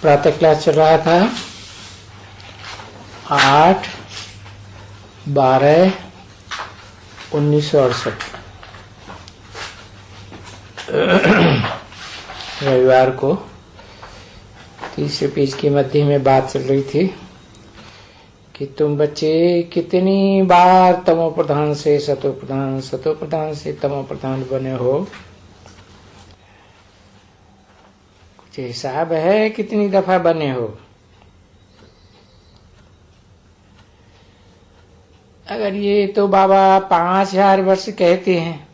प्रातः क्लास चल रहा था 8/12/1968 रविवार को। तीसरे पेज के मध्य में बात चल रही थी कि तुम बच्चे कितनी बार तमो प्रधान से सतो प्रधान, सतो प्रधान से तमो प्रधान बने हो। कुछ हिसाब है कितनी दफा बने हो? अगर ये तो बाबा 5000 वर्ष कहते हैं,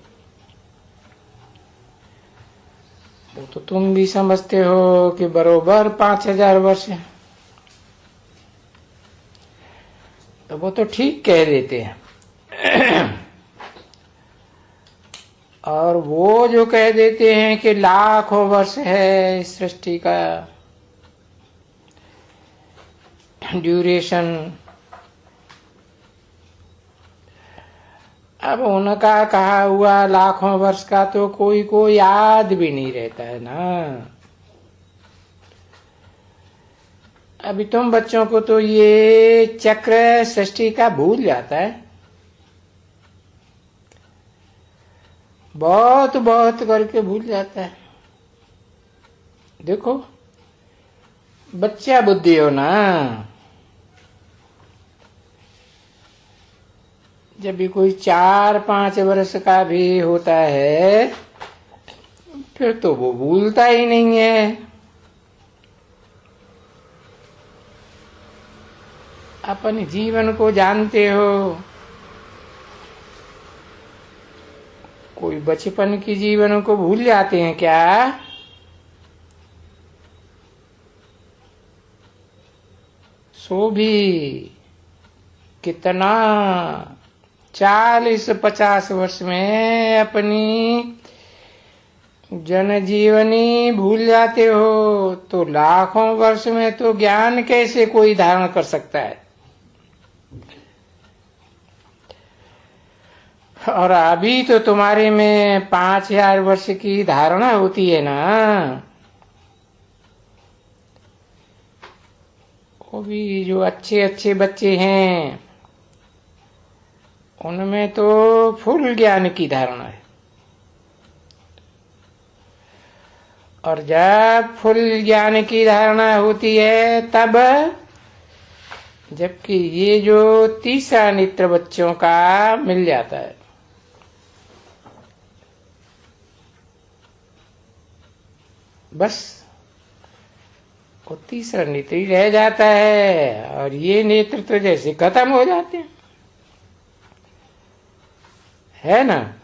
वो तो तुम भी समझते हो कि बरोबर 5000 वर्ष है, तो वो तो ठीक कह देते हैं। और वो जो कह देते हैं कि लाखों वर्ष है इस सृष्टि का ड्यूरेशन, अब उनका कहा हुआ लाखों वर्ष का तो कोई को याद भी नहीं रहता है ना। अभी तुम बच्चों को तो ये चक्र सृष्टि का भूल जाता है, बहुत बहुत करके भूल जाता है। देखो बच्चा बुद्धि हो ना, जब भी कोई 4-5 वर्ष का भी होता है फिर तो वो भूलता ही नहीं है। अपने जीवन को जानते हो, कोई बचपन की जीवन को भूल जाते हैं क्या? सो भी कितना 40-50 वर्ष में अपनी जनजीवनी भूल जाते हो, तो लाखों वर्ष में तो ज्ञान कैसे कोई धारण कर सकता है? और अभी तो तुम्हारे में 5000 वर्ष की धारणा होती है ना। वो भी जो अच्छे अच्छे बच्चे हैं उनमें तो फुल ज्ञान की धारणा है। और जब फुल ज्ञान की धारणा होती है तब, जबकि ये जो तीसरा नेत्र बच्चों का मिल जाता है, बस वो तीसरा नेत्र ही रह जाता है और ये नेत्र तो जैसे खत्म हो जाते हैं, है ना।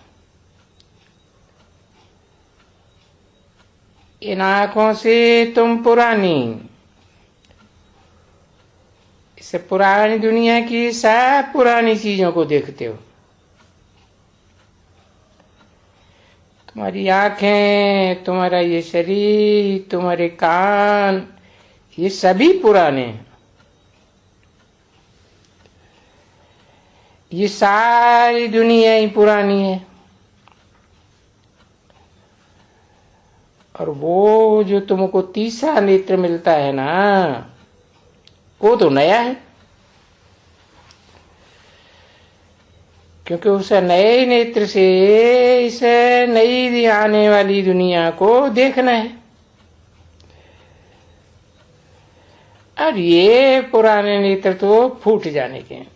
इन आंखों से तुम पुरानी, इससे पुरानी दुनिया की सब पुरानी चीजों को देखते हो। तुम्हारी आंखें, तुम्हारा ये शरीर, तुम्हारे कान, ये सभी पुराने हैं। ये सारी दुनिया ही पुरानी है। और वो जो तुमको तीसरा नेत्र मिलता है ना, वो तो नया है, क्योंकि उस नए नेत्र से इस नई आने वाली दुनिया को देखना है। और ये पुराने नेत्र तो फूट जाने के हैं।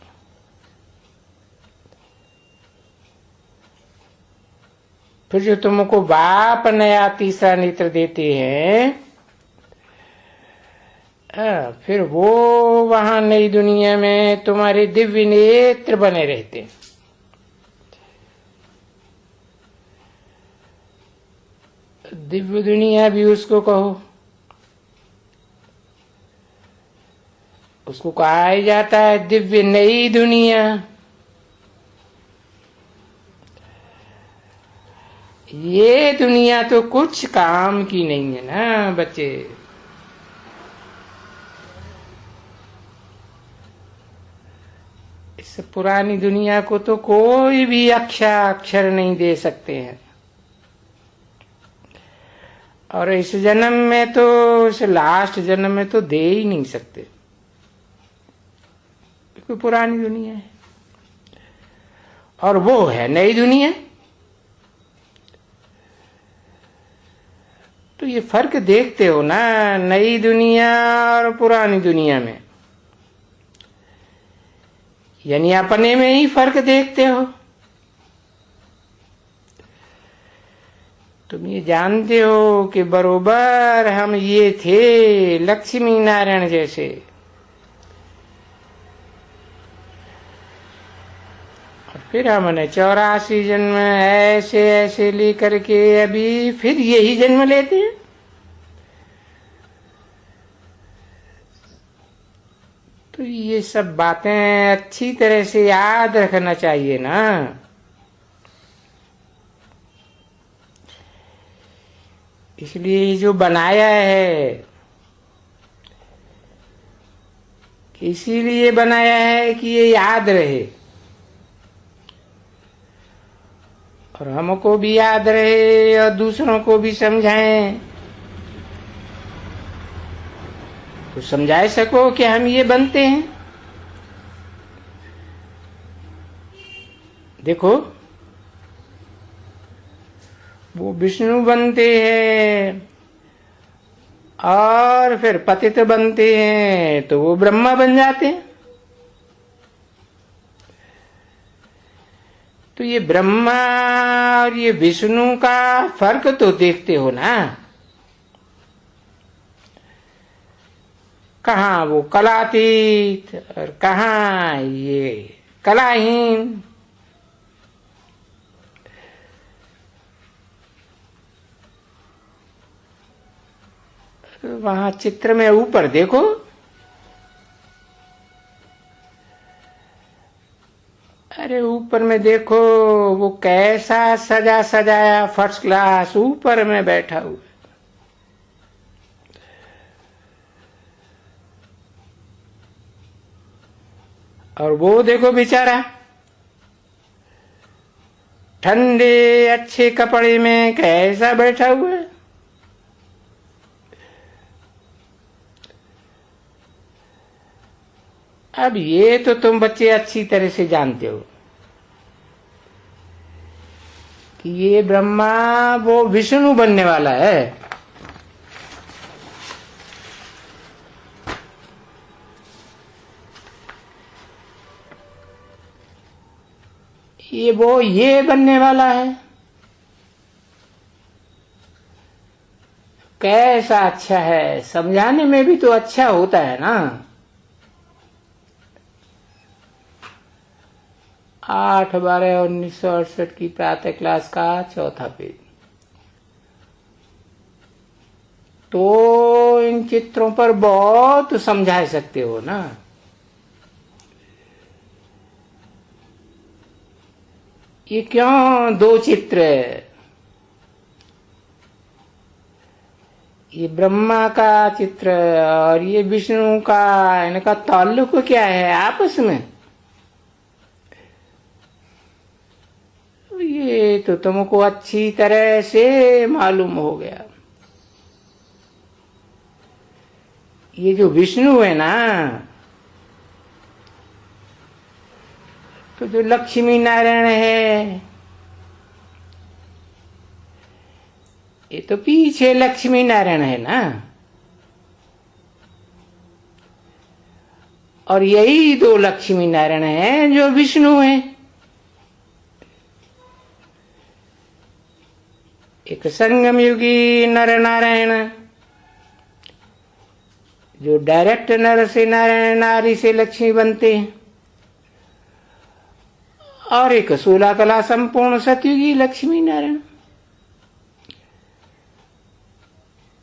फिर जो तुमको बाप नया तीसरा नेत्र देते हैं, फिर वो वहां नई दुनिया में तुम्हारे दिव्य नेत्र बने रहते हैं। दिव्य दुनिया भी उसको कहो, उसको कहा ही जाता है दिव्य नई दुनिया। ये दुनिया तो कुछ काम की नहीं है ना बच्चे। इस पुरानी दुनिया को तो कोई भी अक्षर नहीं दे सकते हैं। और इस जन्म में तो, इस लास्ट जन्म में तो दे ही नहीं सकते, क्योंकि पुरानी दुनिया है और वो है नई दुनिया। तो ये फर्क देखते हो ना, नई दुनिया और पुरानी दुनिया में, यानी अपने में ही फर्क देखते हो। तुम ये जानते हो कि बरोबर हम ये थे लक्ष्मी नारायण जैसे, और फिर हमने 84 जन्म ऐसे ऐसे लेकर के अभी फिर यही जन्म लेते हैं। तो ये सब बातें अच्छी तरह से याद रखना चाहिए ना। इसलिए जो बनाया है, इसीलिए बनाया है कि ये याद रहे और हमको भी याद रहे और दूसरों को भी समझाएं, तो समझा सको कि हम ये बनते हैं। देखो, वो विष्णु बनते हैं और फिर पतित बनते हैं तो वो ब्रह्मा बन जाते हैं। तो ये ब्रह्मा और ये विष्णु का फर्क तो देखते हो ना। कहाँ वो कलातीत और कहाँ ये कलाहीन। वहां चित्र में ऊपर देखो, अरे ऊपर में देखो वो कैसा सजा सजाया, फर्स्ट क्लास ऊपर में बैठा हुआ। और वो देखो बेचारा ठंडे अच्छे कपड़े में कैसा बैठा हुआ है। अब ये तो तुम बच्चे अच्छी तरह से जानते हो कि ये ब्रह्मा वो विष्णु बनने वाला है। ये बनने वाला है। कैसा अच्छा है, समझाने में भी तो अच्छा होता है ना। 8/12/1968 की प्रातः क्लास का 4था पेज। तो इन चित्रों पर बहुत समझा सकते हो ना। ये क्यों 2 चित्र है? ये ब्रह्मा का चित्र और ये विष्णु का, इनका ताल्लुक क्या है आपस में? ये तो तुमको अच्छी तरह से मालूम हो गया। ये जो विष्णु है ना, तो जो लक्ष्मी नारायण है, ये तो पीछे लक्ष्मी नारायण है ना। और यही 2 लक्ष्मी नारायण हैं जो विष्णु हैं। एक संगम युगी नर नारायण जो डायरेक्ट नर से नारायण, नारी से लक्ष्मी बनते हैं, और एक 16 कला संपूर्ण सतयुगी लक्ष्मी नारायण।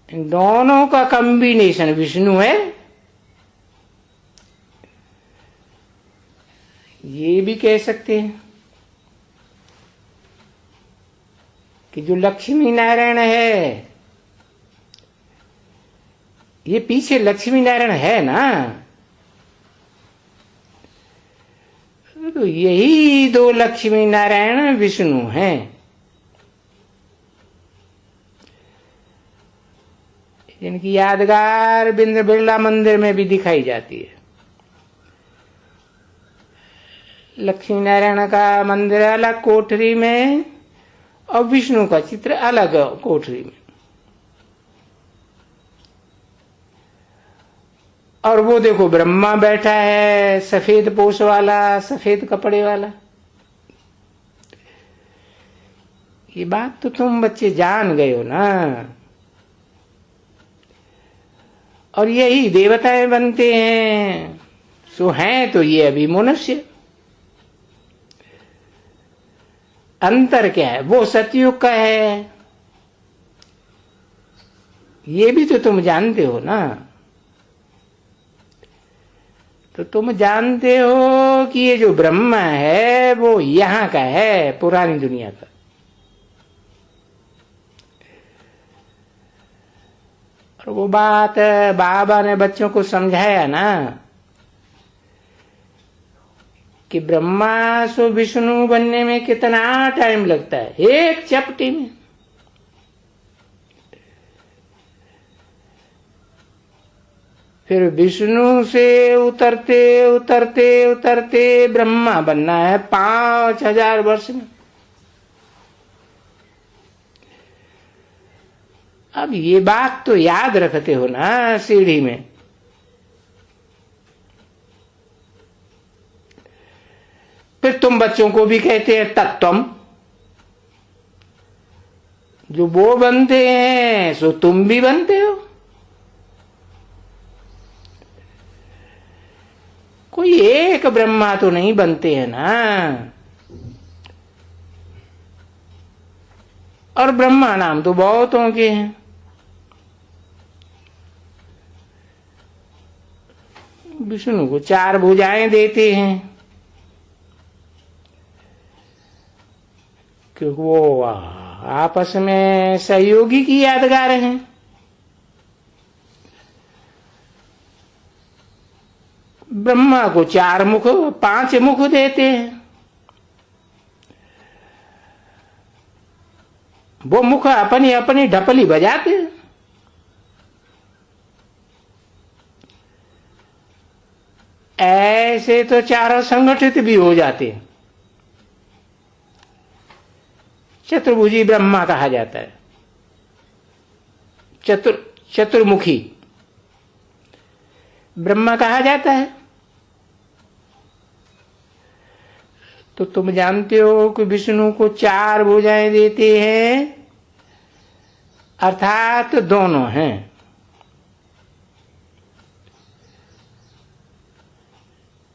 इन दोनों का कॉम्बिनेशन विष्णु है। ये भी कह सकते हैं कि जो लक्ष्मी नारायण है, ये पीछे लक्ष्मी नारायण है ना, तो यही 2 लक्ष्मी नारायण विष्णु हैं। जिनकी यादगार बिरला मंदिर में भी दिखाई जाती है। लक्ष्मी नारायण का मंदिर अलग कोठरी में और विष्णु का चित्र अलग कोठरी में। और वो देखो ब्रह्मा बैठा है सफेद पोष वाला, सफेद कपड़े वाला। ये बात तो तुम बच्चे जान गए हो ना। और यही देवताएं बनते हैं, सो हैं तो ये अभी मनुष्य। अंतर क्या है? वो सतयुग का है, ये भी तो तुम जानते हो ना। तो तुम जानते हो कि ये जो ब्रह्मा है वो यहां का है, पुरानी दुनिया का। और वो बात बाबा ने बच्चों को समझाया ना कि ब्रह्मा सो विष्णु बनने में कितना टाइम लगता है, एक चपटी में। फिर विष्णु से उतरते उतरते उतरते ब्रह्मा बनना है 5000 वर्ष में। अब ये बात तो याद रखते हो ना सीढ़ी में। फिर तुम बच्चों को भी कहते हैं तत्वम। जो वो बनते हैं सो तुम भी बनते हो। कोई एक ब्रह्मा तो नहीं बनते हैं ना। और ब्रह्मा नाम तो बहुतों के हैं। विष्णु को 4 भुजाएं देते हैं क्योंकि वो आपस में सहयोगी की यादगार हैं। ब्रह्मा को 4 मुख 5 मुख देते हैं। वो मुख अपनी अपनी ढपली बजाते हैं। ऐसे तो चारों संगठित भी हो जाते हैं। चतुर्भुजी ब्रह्मा कहा जाता है, चतुर्मुखी ब्रह्मा कहा जाता है। तो तुम जानते हो कि विष्णु को 4 भुजाएं देते हैं, अर्थात दोनों हैं।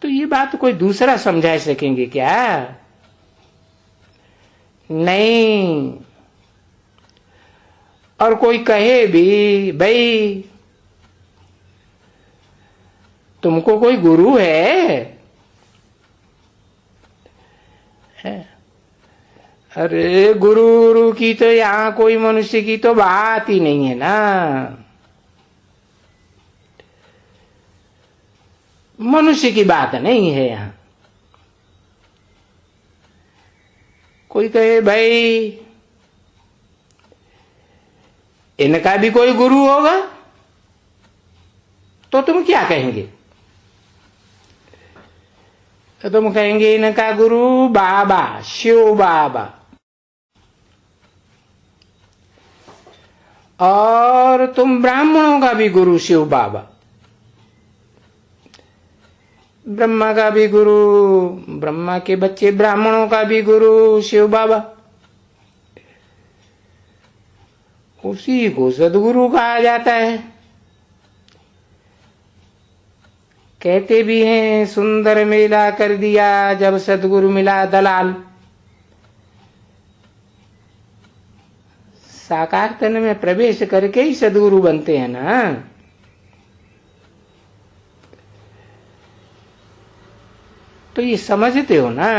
तो ये बात कोई दूसरा समझा सकेंगे क्या? नहीं। और कोई कहे भी भाई तुमको कोई गुरु है? अरे गुरु की तो यहां कोई मनुष्य की तो बात ही नहीं है ना। मनुष्य की बात नहीं है यहां। कोई कहे भाई इनका भी कोई गुरु होगा, तो तुम क्या कहेंगे? तो तुम कहेंगे इनका गुरु बाबा, शिव बाबा। और तुम ब्राह्मणों का भी गुरु शिव बाबा। ब्रह्मा का भी गुरु, ब्रह्मा के बच्चे ब्राह्मणों का भी गुरु शिव बाबा। उसी को सदगुरु कहा जाता है। कहते भी हैं सुंदर मेला कर दिया जब सदगुरु मिला दलाल। साकार तन में प्रवेश करके ही सदगुरु बनते हैं ना। तो ये समझते हो ना।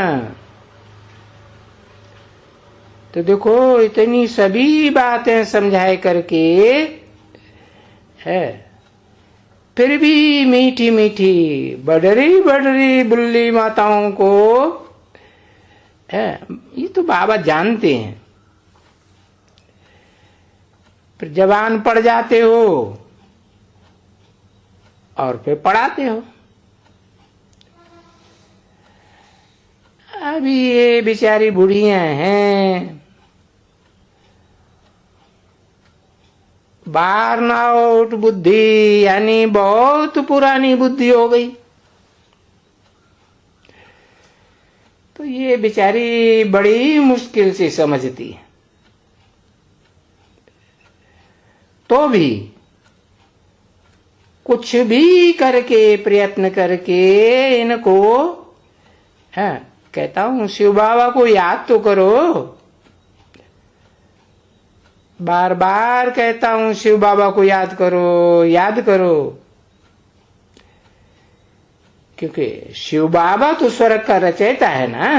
तो देखो इतनी सभी बातें समझाए करके है, फिर भी मीठी मीठी बडरी बडरी बुल्ली माताओं को है, ये तो बाबा जानते हैं फिर जवान पड़ जाते हो और फिर पढ़ाते हो। अभी ये बेचारी बुढ़ियां हैं, बार्न आउट बुद्धि, यानी बहुत पुरानी बुद्धि हो गई। तो ये बेचारी बड़ी मुश्किल से समझती है, तो भी कुछ भी करके प्रयत्न करके इनको कहता हूं शिव बाबा को याद तो करो। बार बार कहता हूं शिव बाबा को याद करो, याद करो, क्योंकि शिव बाबा तो स्वर्ग का रचयिता है ना।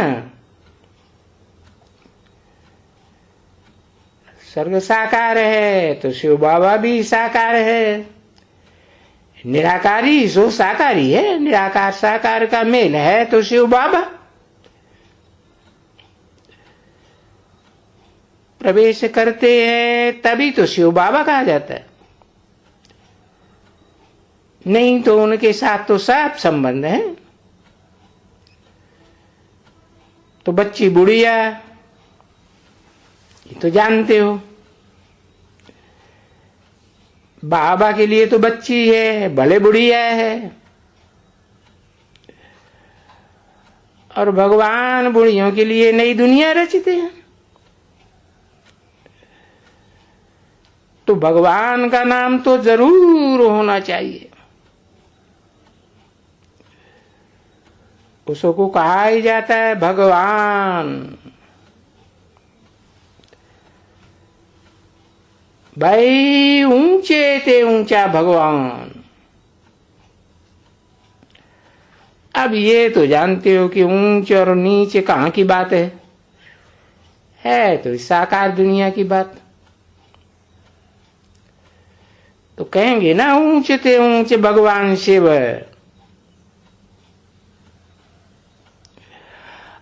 स्वर्ग साकार है तो शिव बाबा भी साकार है। निराकारी सो साकारी है, निराकार साकार का मेल है तो शिव बाबा। प्रवेश करते हैं तभी तो शिव बाबा कहा जाता है, नहीं तो उनके साथ तो साफ संबंध है। तो बच्ची बुढ़िया ये तो जानते हो, बाबा के लिए तो बच्ची है, भले बुढ़िया है, और भगवान बुढ़ियों के लिए नई दुनिया रचते हैं। तो भगवान का नाम तो जरूर होना चाहिए। उसको कहा ही जाता है भगवान। भाई ऊंचे ते ऊंचा भगवान। अब ये तो जानते हो कि ऊंचे और नीचे कहाँ की बात है तो साकार दुनिया की बात। तो कहेंगे ना ऊंचे ते ऊंचे भगवान शिव,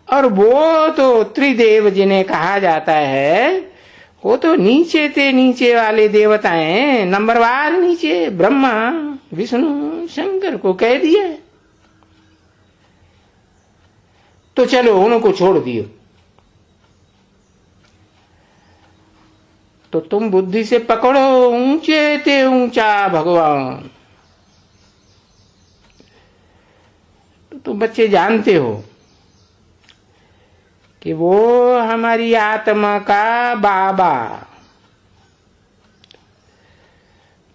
और वो तो त्रिदेव जिन्हें कहा जाता है वो तो नीचे ते नीचे वाले देवता हैं, नंबरवार नीचे। ब्रह्मा विष्णु शंकर को कह दिया, तो चलो उनको छोड़ दियो। तो तुम बुद्धि से पकड़ो ऊंचे ते ऊंचा भगवान। तो तुम बच्चे जानते हो कि वो हमारी आत्मा का बाबा,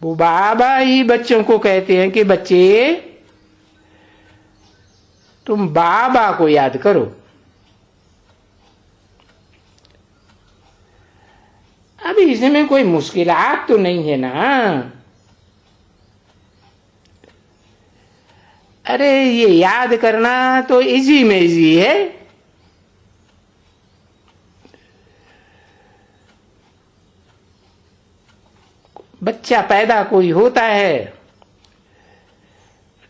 वो बाबा ही बच्चों को कहते हैं कि बच्चे तुम बाबा को याद करो। अभी इसमें कोई मुश्किलात तो नहीं है ना। अरे ये याद करना तो इजी में इजी है। बच्चा पैदा कोई होता है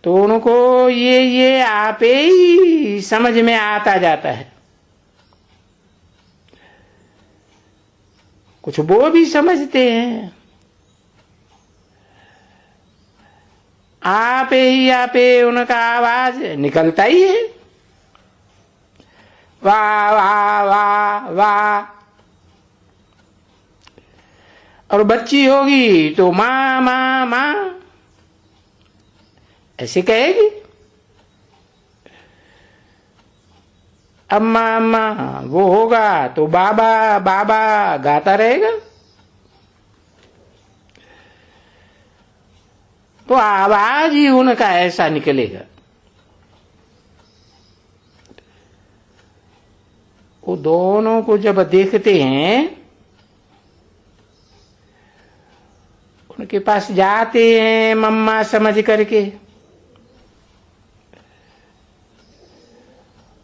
तो उनको ये आप ही समझ में आता जाता है। कुछ वो भी समझते हैं, आपे उनका आवाज निकलता ही है, वाह वाह वाह वाह। और बच्ची होगी तो माँ माँ माँ ऐसे कहेगी, अम्मा अम्मा। वो होगा तो बाबा बाबा गाता रहेगा। तो आवाज ही उनका ऐसा निकलेगा। वो दोनों को जब देखते हैं, उनके पास जाते हैं मम्मा समझ करके,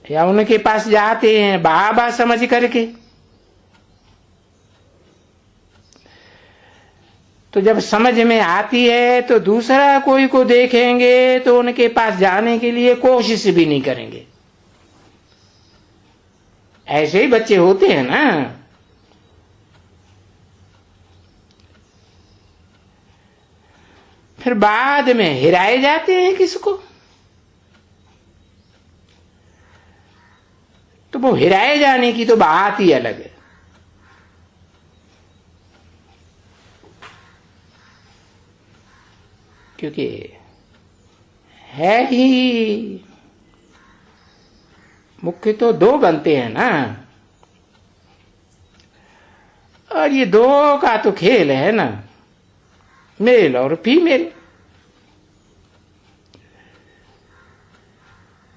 या उनके पास जाते हैं बाबा समझ करके। तो जब समझ में आती है तो दूसरा कोई को देखेंगे तो उनके पास जाने के लिए कोशिश भी नहीं करेंगे। ऐसे ही बच्चे होते हैं ना। फिर बाद में हिराए जाते हैं किसको, तो वो हिराए जाने की तो बात ही अलग है। क्योंकि है ही, मुख्य तो दो बनते हैं ना, और ये दो का तो खेल है ना, मेल और फीमेल।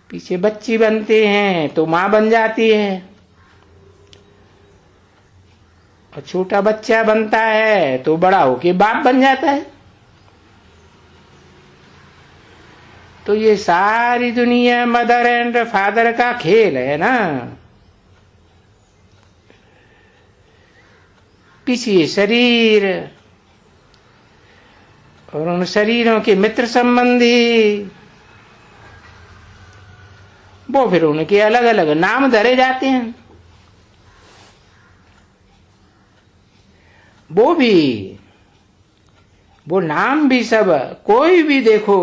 पीछे बच्ची बनते हैं तो मां बन जाती है, और छोटा बच्चा बनता है तो बड़ा होके बाप बन जाता है। तो ये सारी दुनिया मदर एंड फादर का खेल है ना। पीछे शरीर और उन शरीरों के मित्र संबंधी, वो फिर उनके अलग अलग नाम धरे जाते हैं। वो नाम भी सब, कोई भी देखो,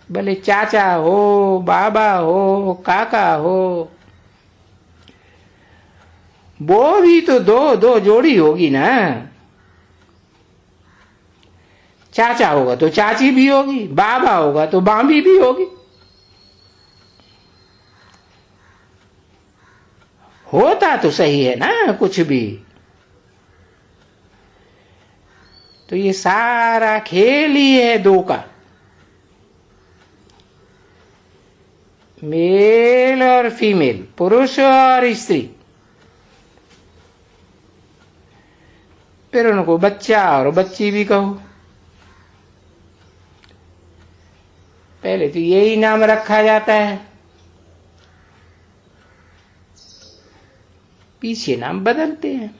भले चाचा हो, बाबा हो, काका हो, वो भी तो दो दो जोड़ी होगी ना। चाचा होगा तो चाची भी होगी, बाबा होगा तो बांबी भी होगी। होता तो सही है ना कुछ भी। तो ये सारा खेल ही है दो का, मेल और फीमेल, पुरुष और स्त्री। फिर उनको बच्चा और बच्ची भी कहो। पहले तो यही नाम रखा जाता है, पीछे नाम बदलते हैं।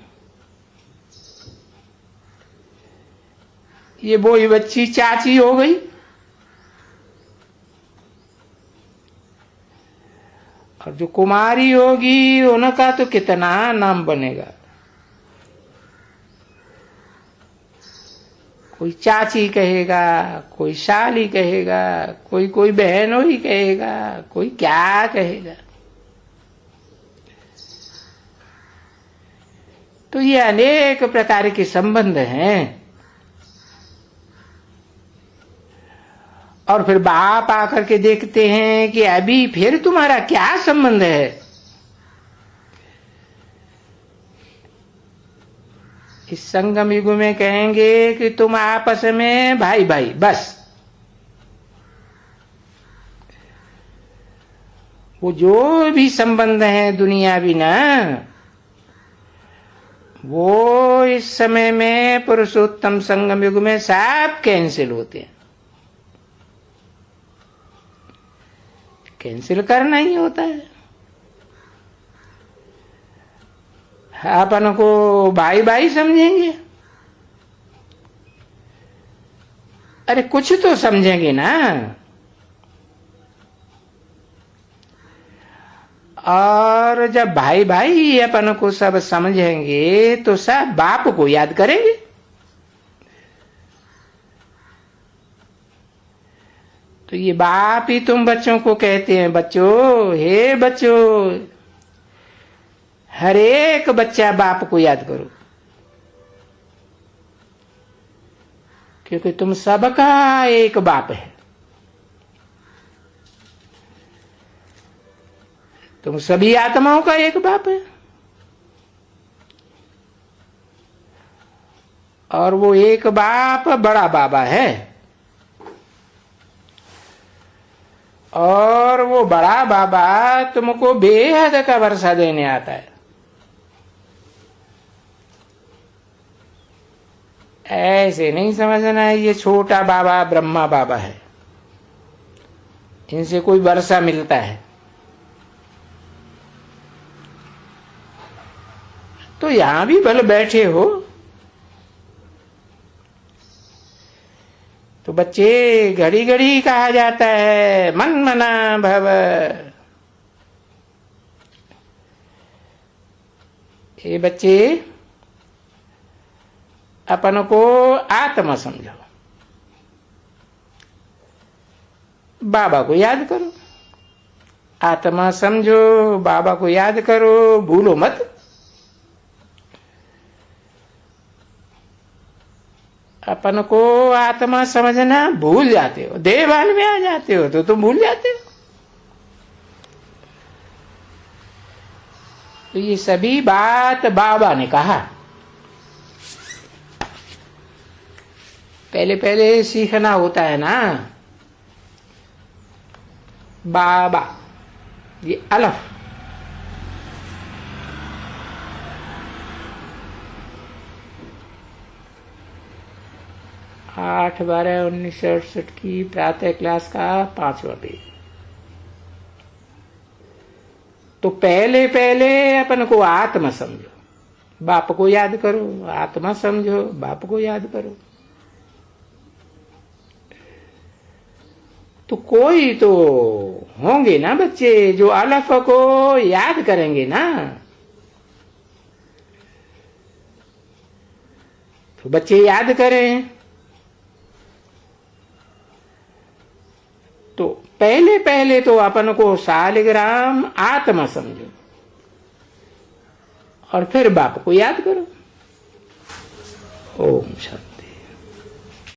ये बोई बच्ची चाची हो गई, और जो कुमारी होगी उनका तो कितना नाम बनेगा। कोई चाची कहेगा, कोई साली कहेगा, कोई कोई बहनों ही कहेगा, कोई क्या कहेगा। तो ये अनेक प्रकार के संबंध हैं। और फिर बाप आकर के देखते हैं कि अभी फिर तुम्हारा क्या संबंध है। इस संगम युग में कहेंगे कि तुम आपस में भाई भाई बस। वो जो भी संबंध है दुनियावी ना, वो इस समय में पुरुषोत्तम संगम युग में सब कैंसिल होते हैं। कैंसिल करना ही होता है। अपन को भाई भाई समझेंगे, अरे कुछ तो समझेंगे ना। और जब भाई भाई अपन को सब समझेंगे तो सब बाप को याद करेंगे। तो ये बाप ही तुम बच्चों को कहते हैं, बच्चों, हे बच्चों, हर एक बच्चा बाप को याद करो, क्योंकि तुम सबका एक बाप है। तुम सभी आत्माओं का एक बाप है। और वो एक बाप बड़ा बाबा है। और वो बड़ा बाबा तुमको बेहद का वर्षा देने आता है। ऐसे नहीं समझना है ये छोटा बाबा ब्रह्मा बाबा है, इनसे कोई वर्षा मिलता है। तो यहां भी भले बैठे हो तो बच्चे, घड़ी घड़ी कहा जाता है मन मना भव। ये बच्चे, अपन को आत्मा समझो। बाबा को याद करो, आत्मा समझो, बाबा को याद करो, भूलो मत। अपन को आत्मा समझना भूल जाते हो, देहभान में आ जाते हो तो तुम भूल जाते हो। तो ये सभी बात बाबा ने कहा। पहले पहले सीखना होता है ना। बाबा, ये अलफ, 8/12/1968 की प्रातः क्लास का 5वां पेज। तो पहले पहले अपन को आत्मा समझो, बाप को याद करो, आत्मा समझो, बाप को याद करो। तो कोई तो होंगे ना बच्चे जो अलफ को याद करेंगे ना। तो बच्चे याद करें। तो पहले पहले तो अपन को सालिग्राम आत्मा समझो और फिर बाप को याद करो। ओम शांति।